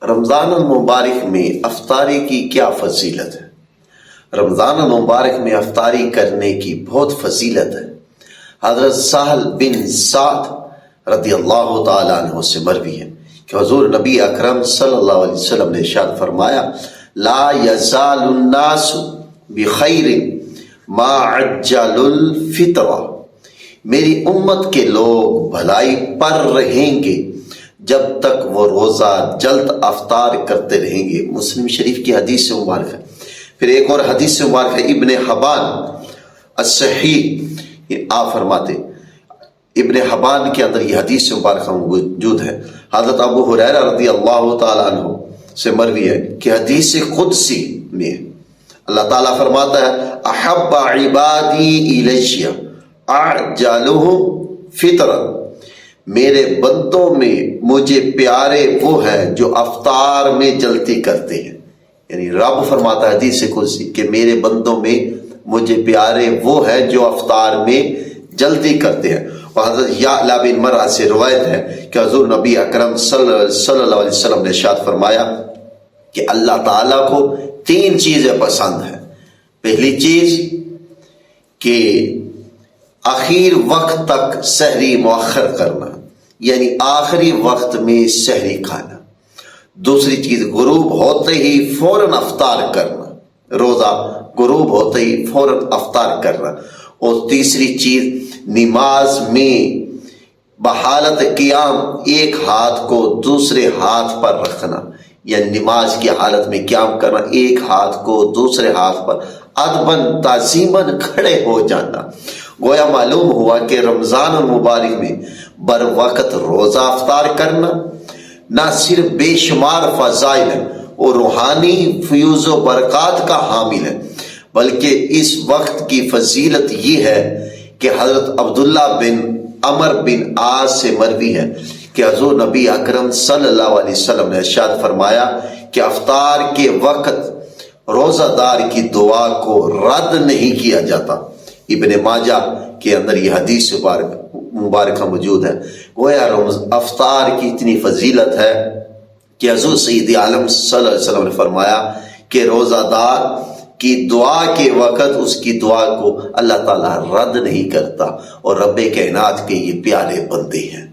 رمضان المبارک میں افطاری کی کیا فضیلت ہے؟ رمضان المبارک میں افطاری کرنے کی بہت فضیلت ہے۔ حضرت سہل بن سعد رضی اللہ تعالیٰ عنہ سے مروی ہے کہ حضور نبی اکرم صلی اللہ علیہ وسلم نے ارشاد فرمایا، لا یزال الناس بخیر ما عجل الفطر، میری امت کے لوگ بھلائی پر رہیں گے جب تک وہ روزہ جلد افطار کرتے رہیں گے۔ مسلم شریف کی حدیث سے مبارک ہے۔ پھر ایک اور حدیث سے مبارک ہے ابن حبان الصحیح، آپ فرماتے ابن حبان کے اندر یہ حدیث سے مبارک موجود ہے۔ حضرت ابو ہریرہ رضی اللہ تعالیٰ عنہ سے مروی ہے کہ حدیث قدسی میں اللہ تعالیٰ فرماتا ہے، احب عبادی الیہ اعجلہم فطرا، میرے بندوں میں مجھے پیارے وہ ہیں جو افطار میں جلدی کرتے ہیں۔ یعنی رب فرماتا ہے حدیث قدسی کہ میرے بندوں میں مجھے پیارے وہ ہیں جو افطار میں جلدی کرتے ہیں۔ اور حضرت یعلا بن مرہ سے روایت ہے کہ حضور نبی اکرم صلی اللہ علیہ وسلم نے ارشاد فرمایا کہ اللہ تعالیٰ کو 3 چیزیں پسند ہیں۔ پہلی چیز کہ آخر وقت تک سحری مؤخر کرنا، یعنی آخری وقت میں سحری کھانا۔ دوسری چیز غروب ہوتے ہی فوراً افطار کرنا، روزہ غروب ہوتے ہی فوراً افطار کرنا۔ اور تیسری چیز نماز میں بحالت قیام ایک ہاتھ کو دوسرے ہاتھ پر رکھنا، یعنی نماز کی حالت میں قیام کرنا، ایک ہاتھ کو دوسرے ہاتھ پر ادباً تعظیماً کھڑے ہو جانا۔ گویا معلوم ہوا کہ رمضان المبارک میں بر وقت روزہ افطار کرنا نہ صرف بے شمار فضائل ہے اور روحانی فیوز و برکات کا حامل ہے، بلکہ اس وقت کی فضیلت یہ ہے کہ حضرت عبداللہ بن عمر بن عاص سے مروی ہے کہ حضور نبی اکرم صلی اللہ علیہ وسلم نے ارشاد فرمایا کہ افطار کے وقت روزہ دار کی دعا کو رد نہیں کیا جاتا۔ ابن ماجہ کے اندر یہ حدیث مبارکہ موجود ہے۔ گویا افطار کی اتنی فضیلت ہے کہ حضور سید عالم صلی اللہ علیہ وسلم نے فرمایا کہ روزہ دار کی دعا کے وقت اس کی دعا کو اللہ تعالیٰ رد نہیں کرتا، اور رب کائنات کے یہ پیارے بندے ہیں۔